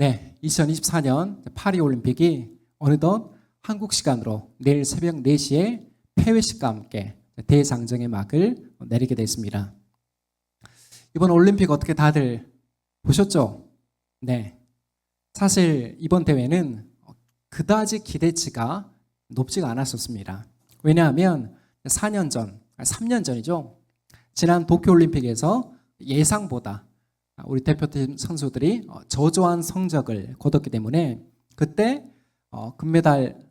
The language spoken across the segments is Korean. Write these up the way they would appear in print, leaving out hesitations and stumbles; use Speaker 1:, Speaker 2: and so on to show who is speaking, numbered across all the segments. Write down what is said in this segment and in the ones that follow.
Speaker 1: 네, 2024년 파리올림픽이 어느덧 한국 시간으로 내일 새벽 4시에 폐회식과 함께 대장정의 막을 내리게 됐습니다. 이번 올림픽 어떻게 다들 보셨죠? 네. 사실 이번 대회는 그다지 기대치가 높지가 않았었습니다. 왜냐하면 4년 전, 3년 전이죠. 지난 도쿄올림픽에서 예상보다 우리 대표팀 선수들이 저조한 성적을 거뒀기 때문에 그때 금메달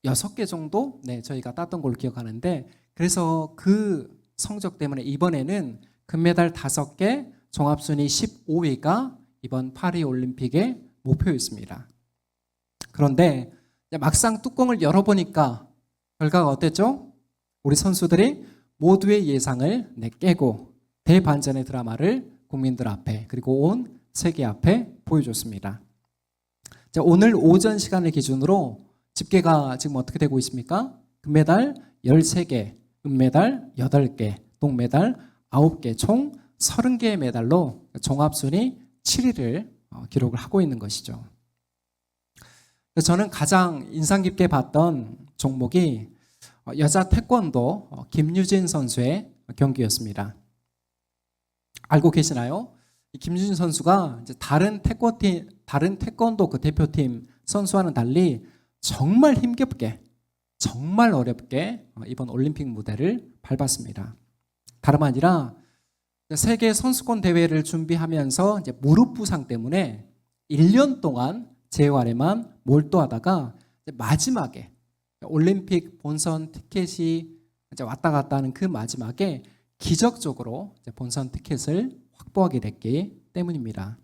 Speaker 1: 6개 정도 저희가 땄던 걸로 기억하는데, 그래서 그 성적 때문에 이번에는 금메달 5개, 종합순위 15위가 이번 파리올림픽의 목표였습니다. 그런데 막상 뚜껑을 열어보니까 결과가 어땠죠? 우리 선수들이 모두의 예상을 깨고 대반전의 드라마를 국민들 앞에 그리고 온 세계 앞에 보여줬습니다. 자, 오늘 오전 시간을 기준으로 집계가 지금 어떻게 되고 있습니까? 금메달 13개, 은메달 8개, 동메달 9개, 총 30개의 메달로 종합순위 7위를 기록을 하고 있는 것이죠. 저는 가장 인상 깊게 봤던 종목이 여자 태권도 김유진 선수의 경기였습니다. 알고 계시나요? 김유진 선수가 이제 다른 태권도 그 대표팀 선수와는 달리 정말 힘겹게, 정말 어렵게 이번 올림픽 무대를 밟았습니다. 다름 아니라 세계 선수권 대회를 준비하면서 이제 무릎 부상 때문에 1년 동안 재활에만 몰두하다가 마지막에 올림픽 본선 티켓이 이제 왔다 갔다 하는 그 마지막에 기적적으로 본선 티켓을 확보하게 됐기 때문입니다.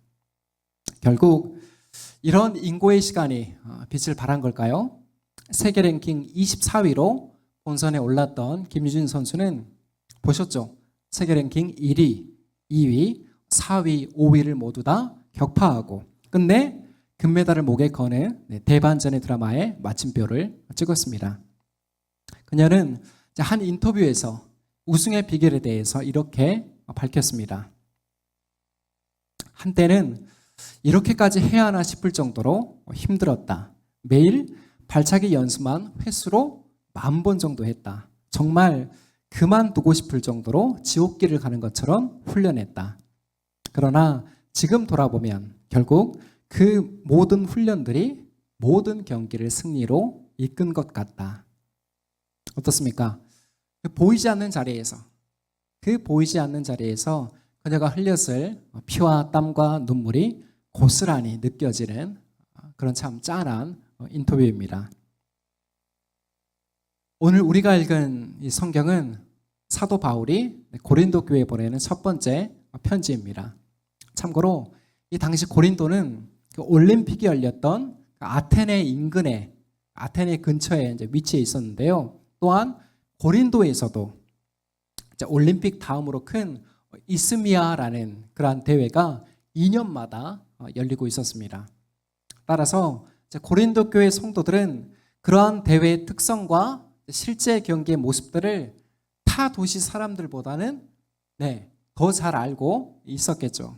Speaker 1: 결국 이런 인고의 시간이 빛을 발한 걸까요? 세계 랭킹 24위로 본선에 올랐던 김유진 선수는 보셨죠? 세계 랭킹 1위, 2위, 4위, 5위를 모두 다 격파하고 끝내 금메달을 목에 거는 대반전의 드라마에 마침표를 찍었습니다. 그녀는 한 인터뷰에서 우승의 비결에 대해서 이렇게 밝혔습니다. 한때는 이렇게까지 해야 하나 싶을 정도로 힘들었다. 매일 발차기 연습만 횟수로 10,000번 정도 했다. 정말 그만두고 싶을 정도로 지옥길을 가는 것처럼 훈련했다. 그러나 지금 돌아보면 결국 그 모든 훈련들이 모든 경기를 승리로 이끈 것 같다. 어떻습니까? 보이지 않는 자리에서, 그녀가 흘렸을 피와 땀과 눈물이 고스란히 느껴지는 그런 참 짠한 인터뷰입니다. 오늘 우리가 읽은 이 성경은 사도 바울이 고린도 교회에 보내는 첫 번째 편지입니다. 참고로 이 당시 고린도는 그 올림픽이 열렸던 아테네 인근에, 아테네 근처에 이제 위치해 있었는데요. 또한 고린도에서도 올림픽 다음으로 큰 이스미아라는 그러한 대회가 2년마다 열리고 있었습니다. 따라서 고린도 교회 성도들은 그러한 대회의 특성과 실제 경기의 모습들을 타 도시 사람들보다는 더 잘 알고 있었겠죠.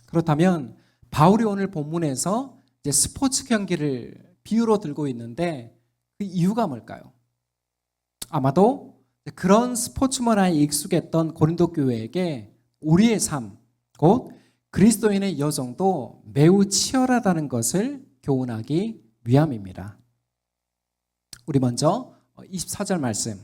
Speaker 1: 그렇다면 바울이 오늘 본문에서 이제 스포츠 경기를 비유로 들고 있는데 그 이유가 뭘까요? 아마도 그런 스포츠 문화에 익숙했던 고린도 교회에게 우리의 삶, 곧 그리스도인의 여정도 매우 치열하다는 것을 교훈하기 위함입니다. 우리 먼저 24절 말씀,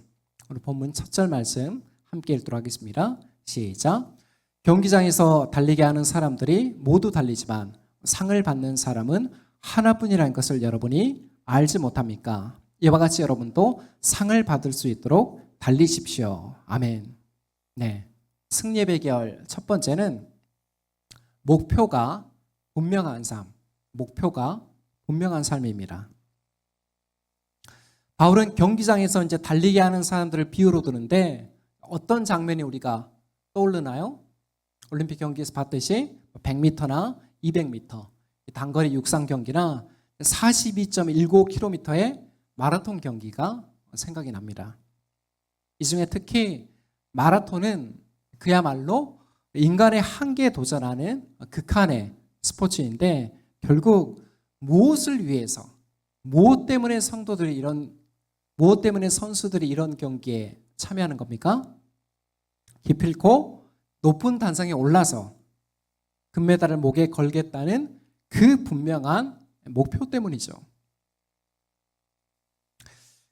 Speaker 1: 우리 본문 첫 절 말씀 함께 읽도록 하겠습니다. 시작. 경기장에서 달리게 하는 사람들이 모두 달리지만 상을 받는 사람은 하나뿐이라는 것을 여러분이 알지 못합니까? 이와 같이 여러분도 상을 받을 수 있도록 달리십시오. 아멘. 네. 승리의 비결 첫 번째는 목표가 분명한 삶입니다. 바울은 경기장에서 이제 달리게 하는 사람들을 비유로 드는데 어떤 장면이 우리가 떠오르나요? 올림픽 경기에서 봤듯이 100m나 200m, 단거리 육상 경기나 42.19km의 마라톤 경기가 생각이 납니다. 이 중에 특히 마라톤은 그야말로 인간의 한계에 도전하는 극한의 스포츠인데 결국 무엇을 위해서, 무엇 때문에 무엇 때문에 선수들이 이런 경기에 참여하는 겁니까? 기필코 높은 단상에 올라서 금메달을 목에 걸겠다는 그 분명한 목표 때문이죠.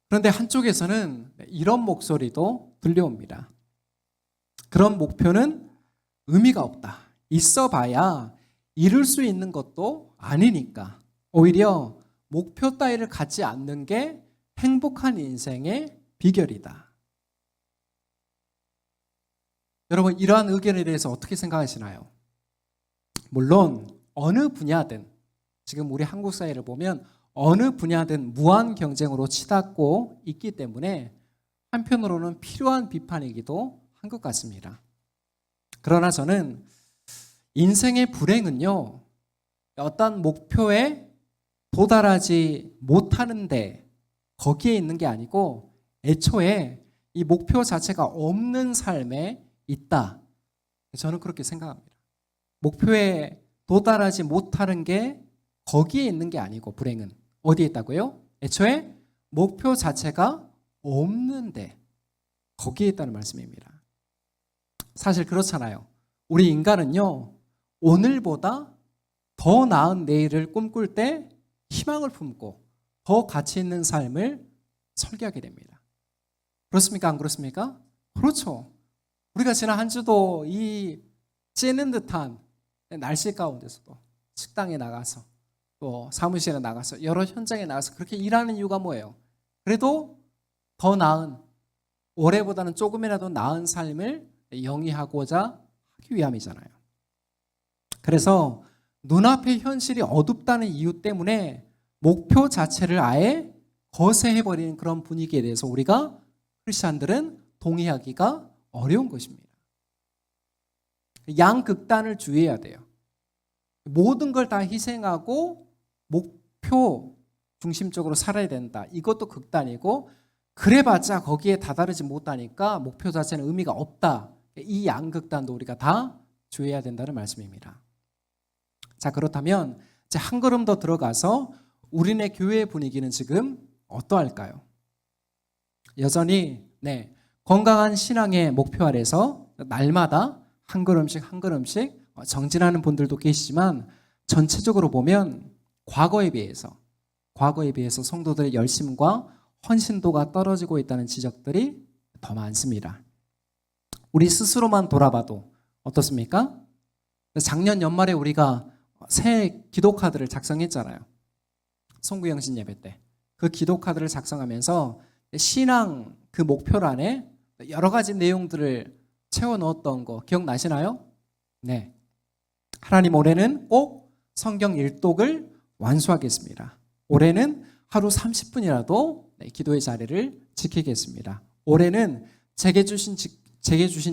Speaker 1: 그런데 한쪽에서는 이런 목소리도 들려옵니다. 그런 목표는 의미가 없다. 있어 봐야 이룰 수 있는 것도 아니니까 오히려 목표 따위를 갖지 않는 게 행복한 인생의 비결이다. 여러분, 이러한 의견에 대해서 어떻게 생각하시나요? 물론 어느 분야든 지금 우리 한국 사회를 보면 어느 분야든 무한 경쟁으로 치닫고 있기 때문에 한편으로는 필요한 비판이기도 한 것 같습니다. 그러나 저는 인생의 불행은요, 어떤 목표에 도달하지 못하는데 거기에 있는 게 아니고 애초에 이 목표 자체가 없는 삶에 있다. 저는 그렇게 생각합니다. 목표에 도달하지 못하는 게 거기에 있는 게 아니고 불행은 어디에 있다고요? 애초에 목표 자체가 없는데 거기에 있다는 말씀입니다. 사실 그렇잖아요. 우리 인간은요, 오늘보다 더 나은 내일을 꿈꿀 때 희망을 품고 더 가치 있는 삶을 설계하게 됩니다. 그렇습니까? 안 그렇습니까? 그렇죠. 우리가 지난 한 주도 이 찌는 듯한 날씨 가운데서도 식당에 나가서 또 사무실에 나가서 여러 현장에 나가서 그렇게 일하는 이유가 뭐예요? 그래도 더 나은, 올해보다는 조금이라도 나은 삶을 영위하고자 하기 위함이잖아요. 그래서 눈앞의 현실이 어둡다는 이유 때문에 목표 자체를 아예 거세해버리는 그런 분위기에 대해서 우리가 크리스찬들은 동의하기가 어려운 것입니다. 양극단을 주의해야 돼요. 모든 걸 다 희생하고 목표 중심적으로 살아야 된다. 이것도 극단이고, 그래봤자 거기에 다다르지 못하니까 목표 자체는 의미가 없다. 이 양극단도 우리가 다 주의해야 된다는 말씀입니다. 자, 그렇다면 이제 한 걸음 더 들어가서 우리네 교회의 분위기는 지금 어떠할까요? 여전히 건강한 신앙의 목표 아래서 날마다 한 걸음씩 한 걸음씩 정진하는 분들도 계시지만 전체적으로 보면 과거에 비해서 성도들의 열심과 헌신도가 떨어지고 있다는 지적들이 더 많습니다. 우리 스스로만 돌아봐도 어떻습니까? 작년 연말에 우리가 새 기도카드를 작성했잖아요. 송구영신 예배 때. 그 기도카드를 작성하면서 신앙 그 목표란에 여러 가지 내용들을 채워 넣었던 거 기억나시나요? 네. 하나님, 올해는 꼭 성경 일독을 완수하겠습니다. 올해는 하루 30분이라도 기도의 자리를 지키겠습니다. 올해는 제게 주신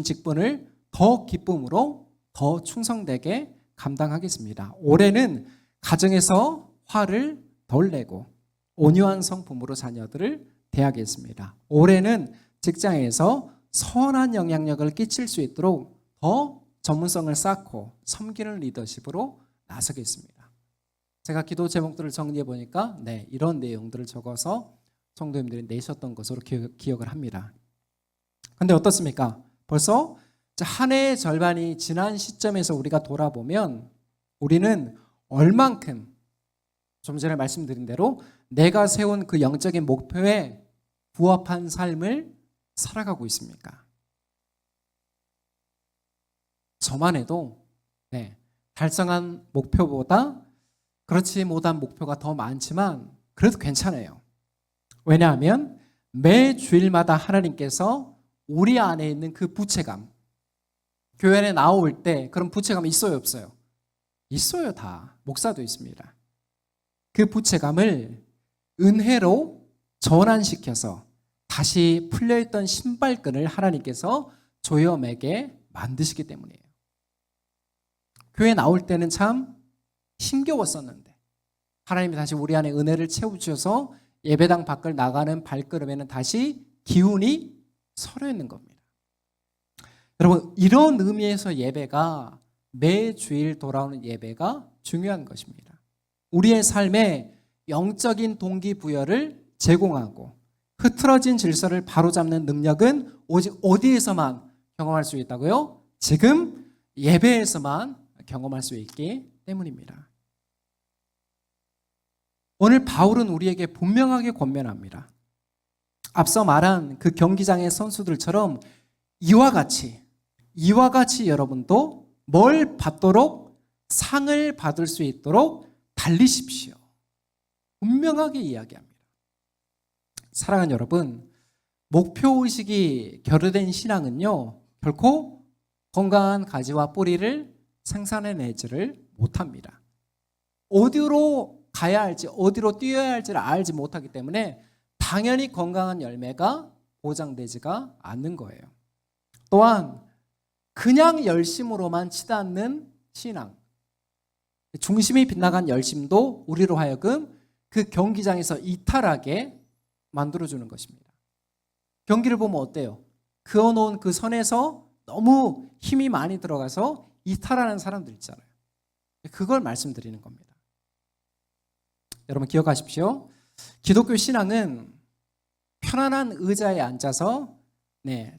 Speaker 1: 직분을 더 기쁨으로 더 충성되게 감당하겠습니다. 올해는 가정에서 화를 덜 내고 온유한 성품으로 자녀들을 대하겠습니다. 올해는 직장에서 선한 영향력을 끼칠 수 있도록 더 전문성을 쌓고 섬기는 리더십으로 나서겠습니다. 제가 기도 제목들을 정리해 보니까 이런 내용들을 적어서 성도님들이 내셨던 것으로 기억을 합니다. 그런데 어떻습니까? 벌써 한 해의 절반이 지난 시점에서 우리가 돌아보면 우리는 얼만큼 좀 전에 말씀드린 대로 내가 세운 그 영적인 목표에 부합한 삶을 살아가고 있습니까? 저만 해도 달성한 목표보다 그렇지 못한 목표가 더 많지만 그래도 괜찮아요. 왜냐하면 매 주일마다 하나님께서 우리 안에 있는 그 부채감, 교회 안에 나올 때 그런 부채감이 있어요, 없어요? 있어요, 다. 목사도 있습니다. 그 부채감을 은혜로 전환시켜서 다시 풀려있던 신발끈을 하나님께서 조여 매게 만드시기 때문이에요. 교회 나올 때는 참 힘겨웠었는데 하나님이 다시 우리 안에 은혜를 채워주셔서 예배당 밖을 나가는 발걸음에는 다시 기운이 서려 있는 겁니다. 여러분, 이런 의미에서 예배가 매주일 돌아오는 예배가 중요한 것입니다. 우리의 삶에 영적인 동기부여를 제공하고 흐트러진 질서를 바로잡는 능력은 오직 어디에서만 경험할 수 있다고요? 지금 예배에서만 경험할 수 있기 때문입니다. 오늘 바울은 우리에게 분명하게 권면합니다. 앞서 말한 그 경기장의 선수들처럼 이와 같이 여러분도 뭘 받도록 상을 받을 수 있도록 달리십시오. 분명하게 이야기합니다. 사랑하는 여러분, 목표의식이 결여된 신앙은요, 결코 건강한 가지와 뿌리를 생산해내지를 못합니다. 어디로 가야 할지, 어디로 뛰어야 할지를 알지 못하기 때문에 당연히 건강한 열매가 보장되지가 않는 거예요. 또한 그냥 열심으로만 치닫는 신앙, 중심이 빗나간 열심도 우리로 하여금 그 경기장에서 이탈하게 만들어주는 것입니다. 경기를 보면 어때요? 그어놓은 그 선에서 너무 힘이 많이 들어가서 이탈하는 사람들 있잖아요. 그걸 말씀드리는 겁니다. 여러분 기억하십시오. 기독교 신앙은 편안한 의자에 앉아서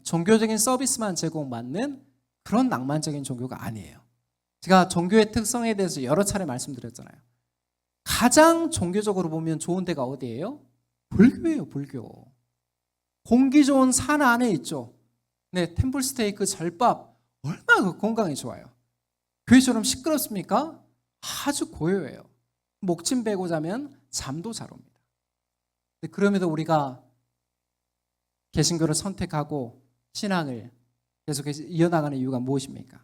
Speaker 1: 종교적인 서비스만 제공받는 그런 낭만적인 종교가 아니에요. 제가 종교의 특성에 대해서 여러 차례 말씀드렸잖아요. 가장 종교적으로 보면 좋은 데가 어디예요? 불교예요, 불교. 공기 좋은 산 안에 있죠. 템플 스테이크 절밥 얼마나 건강에 좋아요. 교회처럼 시끄럽습니까? 아주 고요해요. 목침 베고 자면 잠도 잘 옵니다. 그럼에도 우리가 개신교를 선택하고 신앙을 계속해서 이어나가는 이유가 무엇입니까?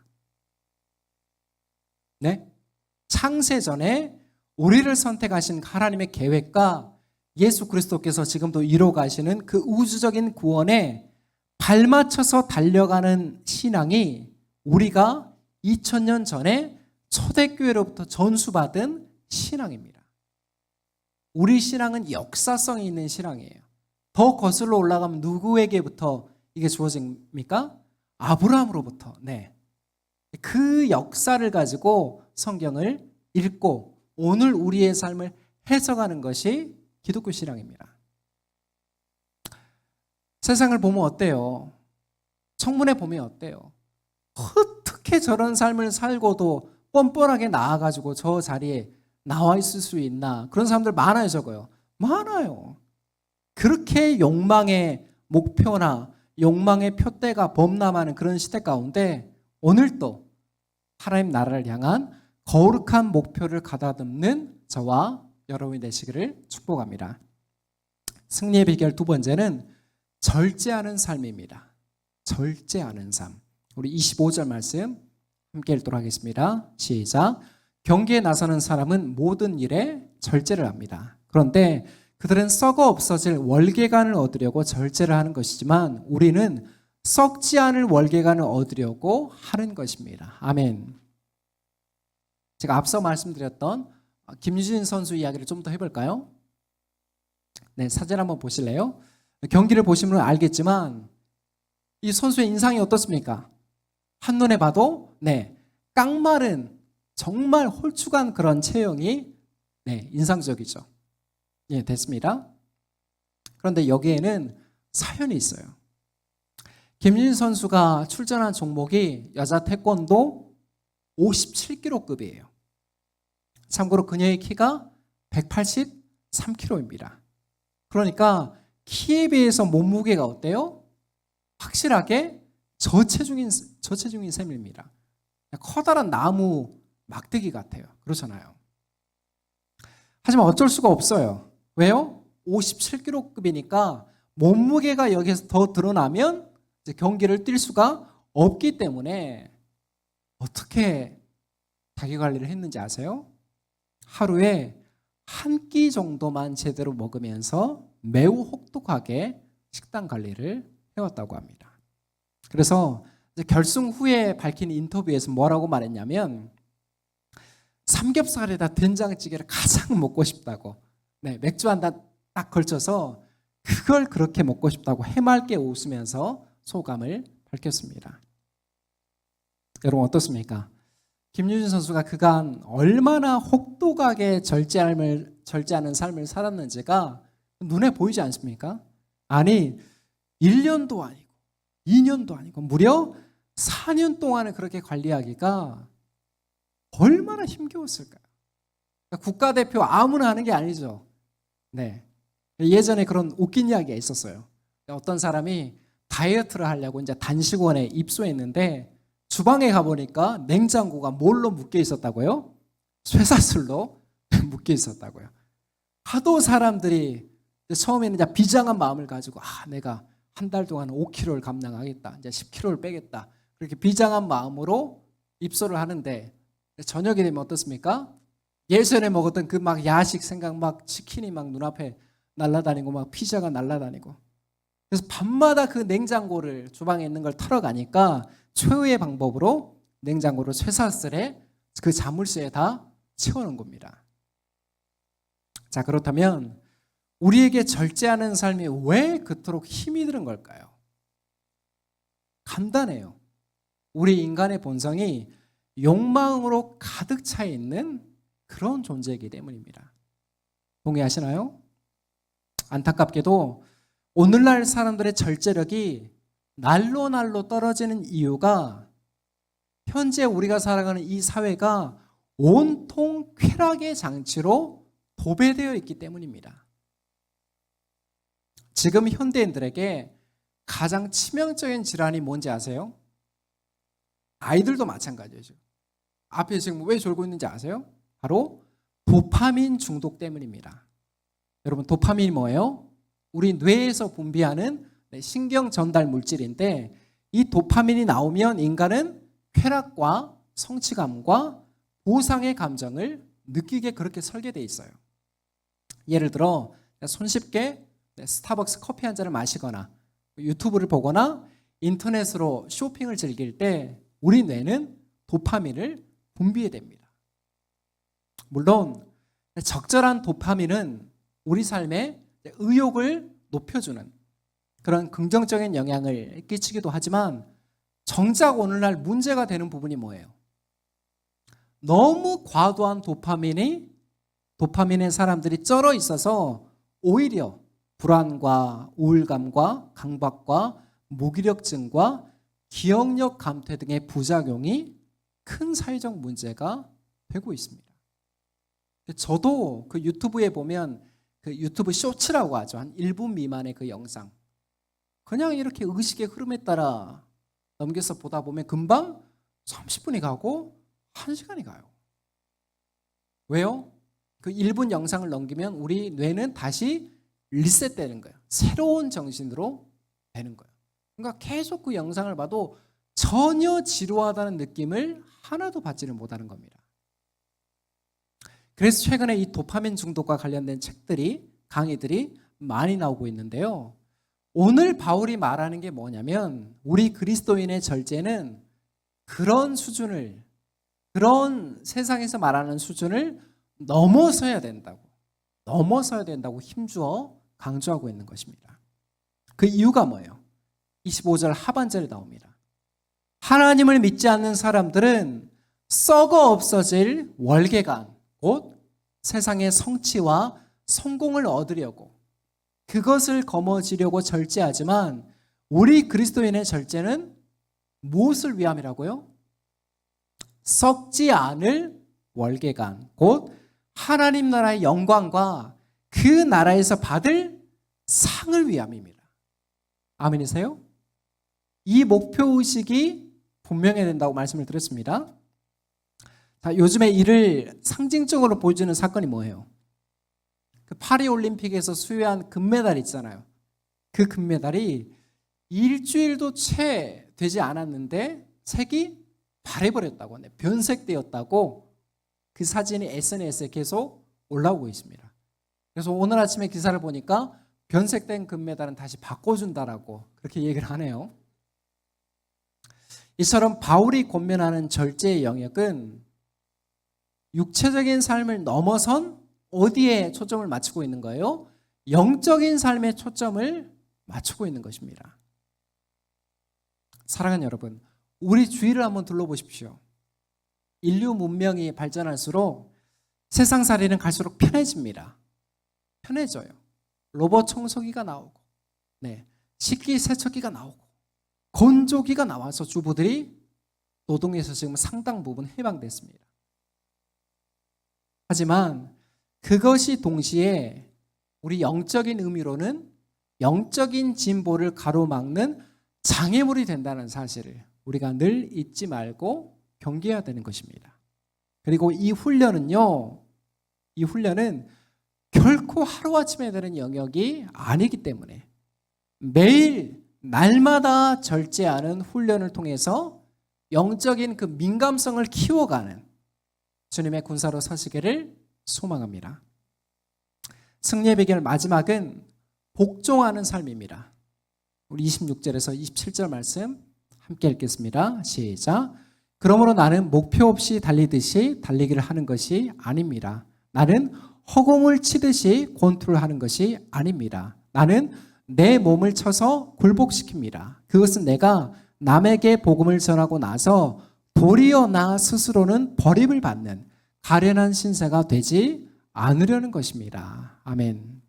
Speaker 1: 창세 전에 우리를 선택하신 하나님의 계획과 예수 그리스도께서 지금도 이루어가시는 그 우주적인 구원에 발맞춰서 달려가는 신앙이 우리가 2000년 전에 초대교회로부터 전수받은 신앙입니다. 우리 신앙은 역사성이 있는 신앙이에요. 더 거슬러 올라가면 누구에게부터 이게 주어집니까? 아브라함으로부터. 그 역사를 가지고 성경을 읽고 오늘 우리의 삶을 해석하는 것이 기독교 신앙입니다. 세상을 보면 어때요? 청문회 보면 어때요? 어떻게 저런 삶을 살고도 뻔뻔하게 나와가지고 저 자리에 나와 있을 수 있나? 그런 사람들 많아요, 적어요? 많아요. 그렇게 욕망의 목표나 욕망의 표대가 범람하는 그런 시대 가운데 오늘도 하나님 나라를 향한 거룩한 목표를 가다듬는 저와 여러분이 되시기를 축복합니다. 승리의 비결 두 번째는 절제하는 삶입니다. 절제하는 삶. 우리 25절 말씀 함께 읽도록 하겠습니다. 시작. 경기에 나서는 사람은 모든 일에 절제를 합니다. 그런데 그들은 썩어 없어질 월계관을 얻으려고 절제를 하는 것이지만 우리는 썩지 않을 월계관을 얻으려고 하는 것입니다. 아멘. 제가 앞서 말씀드렸던 김유진 선수 이야기를 좀 더 해볼까요? 사진 한번 보실래요? 경기를 보시면 알겠지만 이 선수의 인상이 어떻습니까? 한눈에 봐도 깡마른 정말 홀쭉한 그런 체형이 인상적이죠. 됐습니다. 그런데 여기에는 사연이 있어요. 김유진 선수가 출전한 종목이 여자 태권도 57kg급이에요. 참고로 그녀의 키가 183kg입니다. 그러니까 키에 비해서 몸무게가 어때요? 확실하게 저체중인 셈입니다. 커다란 나무 막대기 같아요. 그렇잖아요. 하지만 어쩔 수가 없어요. 왜요? 57kg급이니까 몸무게가 여기서 더 드러나면 이제 경기를 뛸 수가 없기 때문에 어떻게 자기관리를 했는지 아세요? 하루에 한 끼 정도만 제대로 먹으면서 매우 혹독하게 식단 관리를 해왔다고 합니다. 그래서 이제 결승 후에 밝힌 인터뷰에서 뭐라고 말했냐면 삼겹살에다 된장찌개를 가장 먹고 싶다고 맥주 한 잔 딱 걸쳐서 그걸 그렇게 먹고 싶다고 해맑게 웃으면서 소감을 밝혔습니다. 여러분 어떻습니까? 김유진 선수가 그간 얼마나 혹독하게 절제하는 삶을 살았는지가 눈에 보이지 않습니까? 아니, 1년도 아니고 2년도 아니고 무려 4년 동안을 그렇게 관리하기가 얼마나 힘겨웠을까요? 그러니까 국가대표 아무나 하는 게 아니죠. 네. 예전에 그런 웃긴 이야기가 있었어요. 어떤 사람이 다이어트를 하려고 이제 단식원에 입소했는데 주방에 가보니까 냉장고가 뭘로 묶여 있었다고요? 쇠사슬로 묶여 있었다고요. 하도 사람들이 처음에는 이제 비장한 마음을 가지고 내가 한 달 동안 5kg를 감량하겠다. 이제 10kg를 빼겠다. 그렇게 비장한 마음으로 입소를 하는데 저녁이 되면 어떻습니까? 예전에 먹었던 그 막 야식 생각 막 치킨이 막 눈앞에 날아다니고 막 피자가 날아다니고 그래서 밤마다 그 냉장고를 주방에 있는 걸 털어가니까 최후의 방법으로 냉장고를 쇠사슬에 그 자물쇠에 다 채우는 겁니다. 자, 그렇다면 우리에게 절제하는 삶이 왜 그토록 힘이 드는 걸까요? 간단해요. 우리 인간의 본성이 욕망으로 가득 차 있는 그런 존재이기 때문입니다. 동의하시나요? 안타깝게도 오늘날 사람들의 절제력이 날로 떨어지는 이유가 현재 우리가 살아가는 이 사회가 온통 쾌락의 장치로 도배되어 있기 때문입니다. 지금 현대인들에게 가장 치명적인 질환이 뭔지 아세요? 아이들도 마찬가지죠. 앞에 지금 왜 졸고 있는지 아세요? 바로 도파민 중독 때문입니다. 여러분, 도파민이 뭐예요? 우리 뇌에서 분비하는 신경 전달 물질인데 이 도파민이 나오면 인간은 쾌락과 성취감과 보상의 감정을 느끼게 그렇게 설계되어 있어요. 예를 들어 손쉽게 스타벅스 커피 한 잔을 마시거나 유튜브를 보거나 인터넷으로 쇼핑을 즐길 때 우리 뇌는 도파민을 분비해야 됩니다. 물론 적절한 도파민은 우리 삶에 의욕을 높여주는 그런 긍정적인 영향을 끼치기도 하지만 정작 오늘날 문제가 되는 부분이 뭐예요? 너무 과도한 도파민에 사람들이 쩔어 있어서 오히려 불안과 우울감과 강박과 무기력증과 기억력 감퇴 등의 부작용이 큰 사회적 문제가 되고 있습니다. 저도 그 유튜브에 보면 그 유튜브 쇼츠라고 하죠. 한 1분 미만의 그 영상. 그냥 이렇게 의식의 흐름에 따라 넘겨서 보다 보면 금방 30분이 가고 1시간이 가요. 왜요? 그 1분 영상을 넘기면 우리 뇌는 다시 리셋되는 거예요. 새로운 정신으로 되는 거예요. 그러니까 계속 그 영상을 봐도 전혀 지루하다는 느낌을 하나도 받지를 못하는 겁니다. 그래서 최근에 이 도파민 중독과 관련된 책들이, 강의들이 많이 나오고 있는데요. 오늘 바울이 말하는 게 뭐냐면 우리 그리스도인의 절제는 그런 수준을, 그런 세상에서 말하는 수준을 넘어서야 된다고 힘주어 강조하고 있는 것입니다. 그 이유가 뭐예요? 25절 하반절에 나옵니다. 하나님을 믿지 않는 사람들은 썩어 없어질 월계관, 곧 세상의 성취와 성공을 얻으려고 그것을 거머쥐려고 절제하지만 우리 그리스도인의 절제는 무엇을 위함이라고요? 썩지 않을 월계관, 곧 하나님 나라의 영광과 그 나라에서 받을 상을 위함입니다. 아멘이세요? 이 목표의식이 분명해야 된다고 말씀을 드렸습니다. 자, 요즘에 이를 상징적으로 보여주는 사건이 뭐예요? 그 파리올림픽에서 수여한 금메달 있잖아요. 그 금메달이 일주일도 채 되지 않았는데 색이 바래버렸다고 하네요. 변색되었다고 그 사진이 SNS에 계속 올라오고 있습니다. 그래서 오늘 아침에 기사를 보니까 변색된 금메달은 다시 바꿔준다라고 그렇게 얘기를 하네요. 이처럼 바울이 권면하는 절제의 영역은 육체적인 삶을 넘어선 어디에 초점을 맞추고 있는 거예요? 영적인 삶에 초점을 맞추고 있는 것입니다. 사랑하는 여러분, 우리 주위를 한번 둘러보십시오. 인류 문명이 발전할수록 세상살이는 갈수록 편해집니다. 편해져요. 로봇 청소기가 나오고, 식기세척기가 나오고, 건조기가 나와서 주부들이 노동에서 지금 상당 부분 해방됐습니다. 하지만 그것이 동시에 우리 영적인 의미로는 영적인 진보를 가로막는 장애물이 된다는 사실을 우리가 늘 잊지 말고 경계해야 되는 것입니다. 그리고 이 훈련은 결코 하루아침에 되는 영역이 아니기 때문에 매일 날마다 절제하는 훈련을 통해서 영적인 그 민감성을 키워가는 주님의 군사로 서시기를 소망합니다. 승리의 비결 마지막은 복종하는 삶입니다. 우리 26절에서 27절 말씀 함께 읽겠습니다. 시작. 그러므로 나는 목표 없이 달리듯이 달리기를 하는 것이 아닙니다. 나는 허공을 치듯이 권투를 하는 것이 아닙니다. 나는 내 몸을 쳐서 굴복시킵니다. 그것은 내가 남에게 복음을 전하고 나서 도리어 나 스스로는 버림을 받는 가련한 신세가 되지 않으려는 것입니다. 아멘.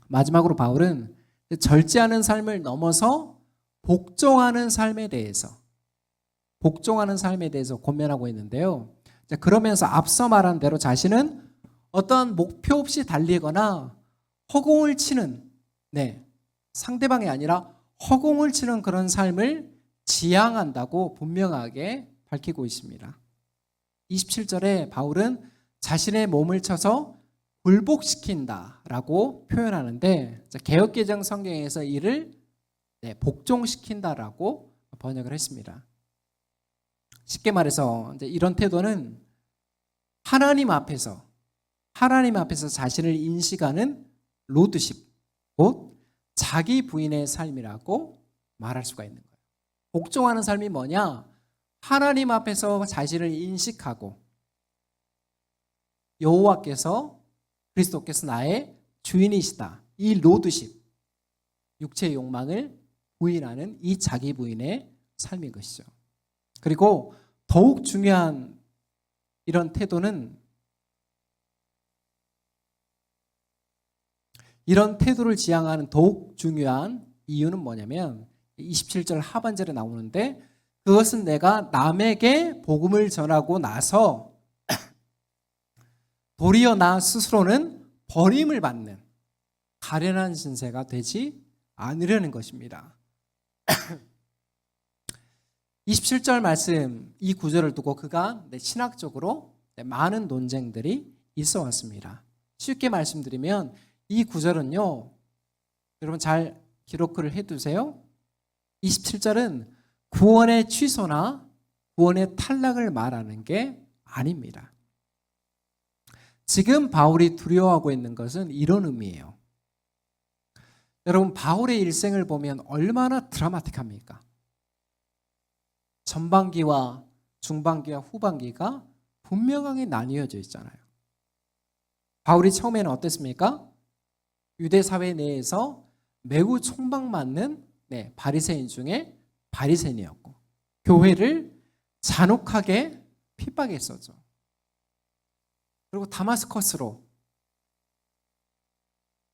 Speaker 1: 마지막으로 바울은 절제하는 삶을 넘어서 복종하는 삶에 대해서 권면하고 있는데요. 그러면서 앞서 말한 대로 자신은 어떠한 목표 없이 달리거나 허공을 치는 상대방이 아니라 허공을 치는 그런 삶을 지향한다고 분명하게 밝히고 있습니다. 27절에 바울은 자신의 몸을 쳐서 굴복시킨다라고 표현하는데 개역개정 성경에서 이를 복종시킨다라고 번역을 했습니다. 쉽게 말해서 이런 태도는 하나님 앞에서 자신을 인식하는 로드십, 곧 자기 부인의 삶이라고 말할 수가 있는 거예요. 복종하는 삶이 뭐냐? 하나님 앞에서 자신을 인식하고 여호와께서 그리스도께서 나의 주인이시다. 이 로드십, 육체의 욕망을 부인하는 이 자기 부인의 삶인 것이죠. 그리고 더욱 중요한 이런 태도는 이런 태도를 지향하는 더욱 중요한 이유는 뭐냐면 27절 하반절에 나오는데 그것은 내가 남에게 복음을 전하고 나서 도리어 나 스스로는 버림을 받는 가련한 신세가 되지 않으려는 것입니다. 27절 말씀 이 구절을 두고 그간 신학적으로 많은 논쟁들이 있어 왔습니다. 쉽게 말씀드리면 이 구절은요, 여러분 잘 기록을 해두세요. 27절은 구원의 취소나 구원의 탈락을 말하는 게 아닙니다. 지금 바울이 두려워하고 있는 것은 이런 의미예요. 여러분 바울의 일생을 보면 얼마나 드라마틱합니까? 전반기와 중반기와 후반기가 분명하게 나뉘어져 있잖아요. 바울이 처음에는 어땠습니까? 유대 사회 내에서 매우 촉망받는 바리새인 중에 바리새인이었고 교회를 잔혹하게 핍박했었죠. 그리고 다마스커스로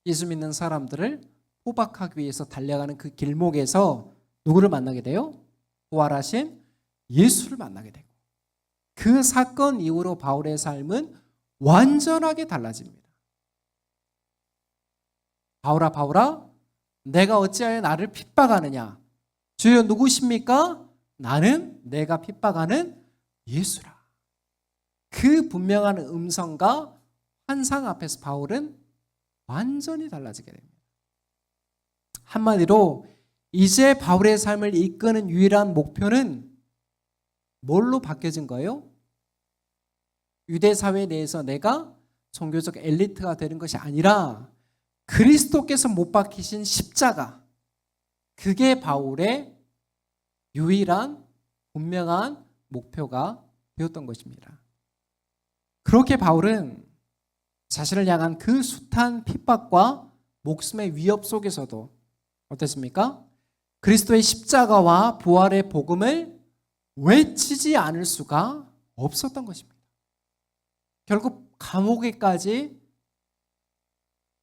Speaker 1: 예수 믿는 사람들을 포박하기 위해서 달려가는 그 길목에서 누구를 만나게 돼요? 부활하신 예수를 만나게 되고 그 사건 이후로 바울의 삶은 완전하게 달라집니다. 바울아 내가 어찌하여 나를 핍박하느냐? 주여 누구십니까? 나는 내가 핍박하는 예수라. 그 분명한 음성과 환상 앞에서 바울은 완전히 달라지게 됩니다. 한마디로 이제 바울의 삶을 이끄는 유일한 목표는 뭘로 바뀌어진 거예요? 유대 사회 내에서 내가 종교적 엘리트가 되는 것이 아니라 그리스도께서 못 박히신 십자가, 그게 바울의 유일한 분명한 목표가 되었던 것입니다. 그렇게 바울은 자신을 향한 그 숱한 핍박과 목숨의 위협 속에서도 어땠습니까? 그리스도의 십자가와 부활의 복음을 외치지 않을 수가 없었던 것입니다. 결국 감옥에까지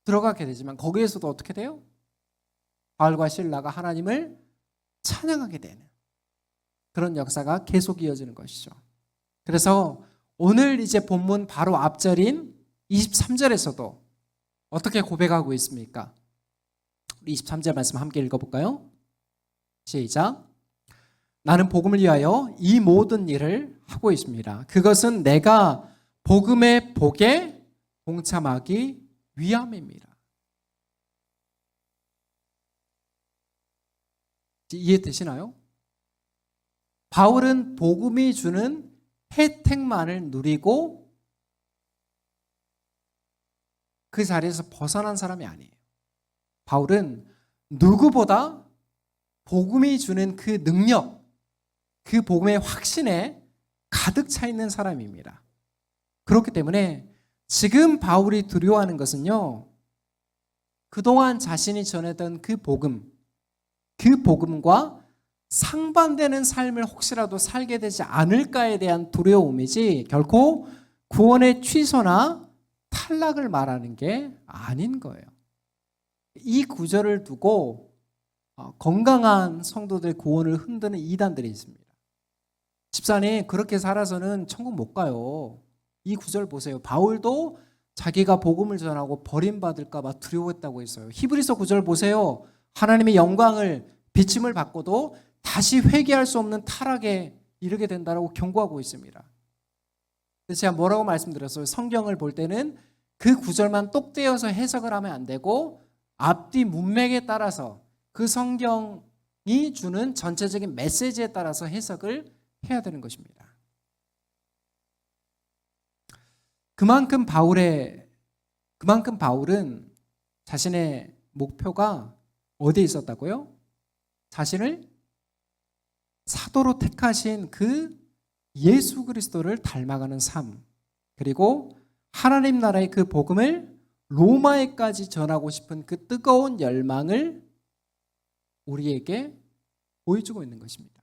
Speaker 1: 들어가게 되지만 거기에서도 어떻게 돼요? 바울과 실라가 하나님을 찬양하게 되는 그런 역사가 계속 이어지는 것이죠. 그래서 오늘 이제 본문 바로 앞절인 23절에서도 어떻게 고백하고 있습니까? 우리 23절 말씀 함께 읽어볼까요? 시작. 나는 복음을 위하여 이 모든 일을 하고 있습니다. 그것은 내가 복음의 복에 동참하기 위함입니다. 이해되시나요? 바울은 복음이 주는 혜택만을 누리고 그 자리에서 벗어난 사람이 아니에요. 바울은 누구보다 복음이 주는 그 능력, 그 복음의 확신에 가득 차 있는 사람입니다. 그렇기 때문에 지금 바울이 두려워하는 것은요, 그동안 자신이 전했던 그 복음과 상반되는 삶을 혹시라도 살게 되지 않을까에 대한 두려움이지 결코 구원의 취소나 탈락을 말하는 게 아닌 거예요. 이 구절을 두고 건강한 성도들 구원을 흔드는 이단들이 있습니다. 집사님, 그렇게 살아서는 천국 못 가요. 이 구절 보세요. 바울도 자기가 복음을 전하고 버림받을까 봐 두려워했다고 했어요. 히브리서 9절 보세요. 하나님의 영광을 비침을 받고도 다시 회개할 수 없는 타락에 이르게 된다고 경고하고 있습니다. 그래서 제가 뭐라고 말씀드렸어요? 성경을 볼 때는 그 구절만 똑 떼어서 해석을 하면 안 되고 앞뒤 문맥에 따라서 그 성경이 주는 전체적인 메시지에 따라서 해석을 해야 되는 것입니다. 그만큼 바울은 자신의 목표가 어디에 있었다고요? 자신을 사도로 택하신 그 예수 그리스도를 닮아가는 삶, 그리고 하나님 나라의 그 복음을 로마에까지 전하고 싶은 그 뜨거운 열망을 우리에게 보여주고 있는 것입니다.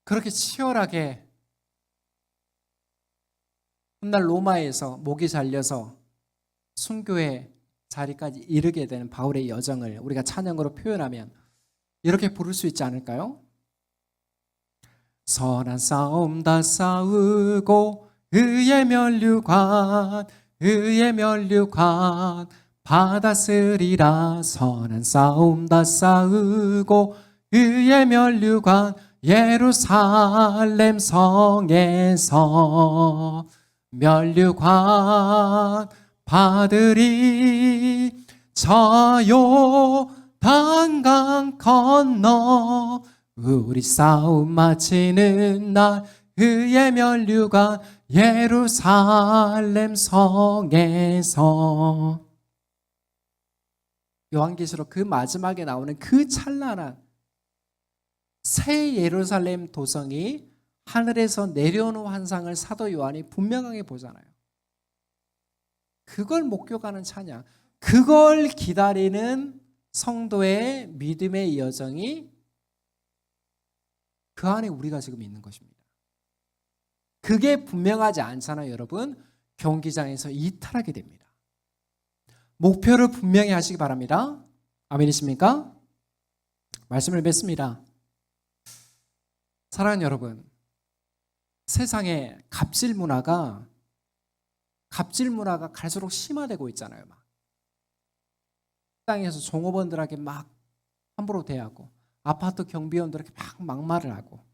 Speaker 1: 그렇게 치열하게 훗날 로마에서 목이 잘려서 순교의 자리까지 이르게 되는 바울의 여정을 우리가 찬양으로 표현하면 이렇게 부를 수 있지 않을까요? 선한 싸움 다 싸우고 의의 면류관 받았으리라. 선한 싸움 다 싸우고 의의 면류관 예루살렘 성에서 면류관 받으리. 저 요단강 건너 우리 싸움 마치는 날 의의 면류관 예루살렘 성에서. 요한계시록 그 마지막에 나오는 그 찬란한 새 예루살렘 도성이 하늘에서 내려오는 환상을 사도 요한이 분명하게 보잖아요. 그걸 목격하는 찬양, 그걸 기다리는 성도의 믿음의 여정이 그 안에 우리가 지금 있는 것입니다. 그게 분명하지 않잖아요, 여러분. 경기장에서 이탈하게 됩니다. 목표를 분명히 하시기 바랍니다. 아멘이십니까? 말씀을 맺습니다. 사랑하는 여러분, 세상에 갑질 문화가 갈수록 심화되고 있잖아요. 막 땅에서 종업원들에게 막 함부로 대하고 아파트 경비원들에게 막 막말을 하고.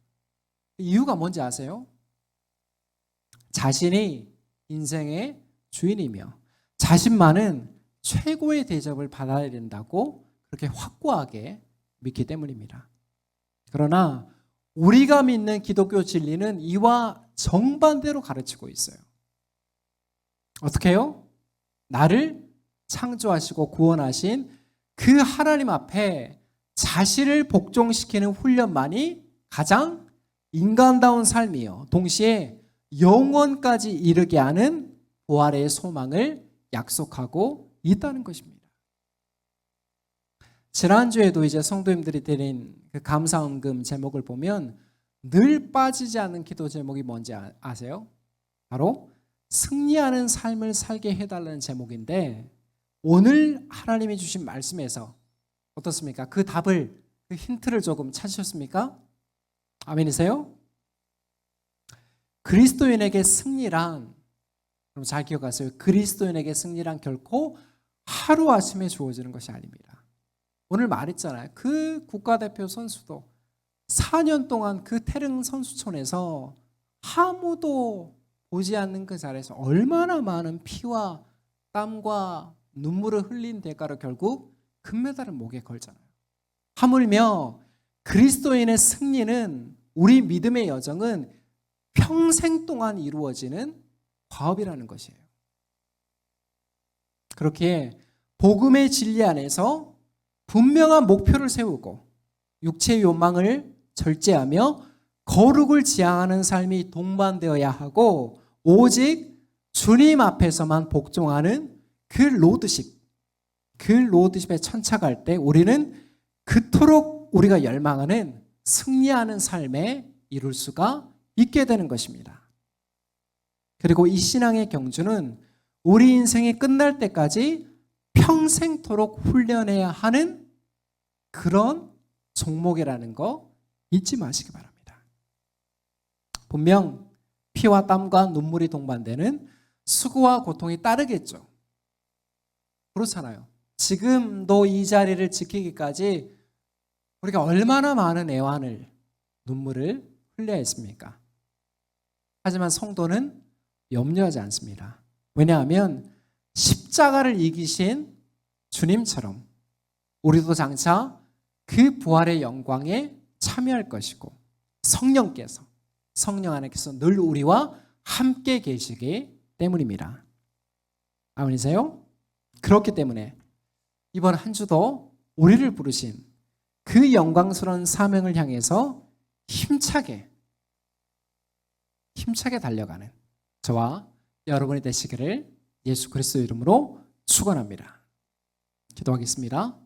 Speaker 1: 이유가 뭔지 아세요? 자신이 인생의 주인이며 자신만은 최고의 대접을 받아야 된다고 그렇게 확고하게 믿기 때문입니다. 그러나 우리가 믿는 기독교 진리는 이와 정반대로 가르치고 있어요. 어떻게 해요? 나를 창조하시고 구원하신 그 하나님 앞에 자신을 복종시키는 훈련만이 가장 인간다운 삶이요, 동시에 영원까지 이르게 하는 부활의 소망을 약속하고 있다는 것입니다. 지난주에도 이제 성도님들이 드린 그 감사헌금 제목을 보면 늘 빠지지 않는 기도 제목이 뭔지 아세요? 바로 승리하는 삶을 살게 해달라는 제목인데, 오늘 하나님이 주신 말씀에서 어떻습니까? 그 답을, 그 힌트를 조금 찾으셨습니까? 아멘이세요? 그리스도인에게 승리란, 그럼 잘 기억하세요. 그리스도인에게 승리란 결코 하루아침에 주어지는 것이 아닙니다. 오늘 말했잖아요. 그 국가대표 선수도 4년 동안 그 태릉 선수촌에서 아무도 보지 않는 그 자리에서 얼마나 많은 피와 땀과 눈물을 흘린 대가로 결국 금메달을 목에 걸잖아요. 하물며 그리스도인의 승리는, 우리 믿음의 여정은 평생 동안 이루어지는 과업이라는 것이에요. 그렇게 복음의 진리 안에서 분명한 목표를 세우고 육체의 욕망을 절제하며 거룩을 지향하는 삶이 동반되어야 하고, 오직 주님 앞에서만 복종하는 그 로드십에 천착할 때 우리는 그토록 우리가 열망하는 승리하는 삶에 이룰 수가 있게 되는 것입니다. 그리고 이 신앙의 경주는 우리 인생이 끝날 때까지 평생토록 훈련해야 하는 그런 종목이라는 거 잊지 마시기 바랍니다. 분명 피와 땀과 눈물이 동반되는 수고와 고통이 따르겠죠. 그렇잖아요. 지금도 이 자리를 지키기까지 우리가 얼마나 많은 애환을, 눈물을 흘려야 했습니까? 하지만 성도는 염려하지 않습니다. 왜냐하면 십자가를 이기신 주님처럼 우리도 장차 그 부활의 영광에 참여할 것이고, 성령 안에서 늘 우리와 함께 계시기 때문입니다. 아멘이세요? 그렇기 때문에 이번 한 주도 우리를 부르신 그 영광스러운 사명을 향해서 힘차게 달려가는 저와 여러분이 되시기를 예수 그리스도 이름으로 축원합니다. 기도하겠습니다.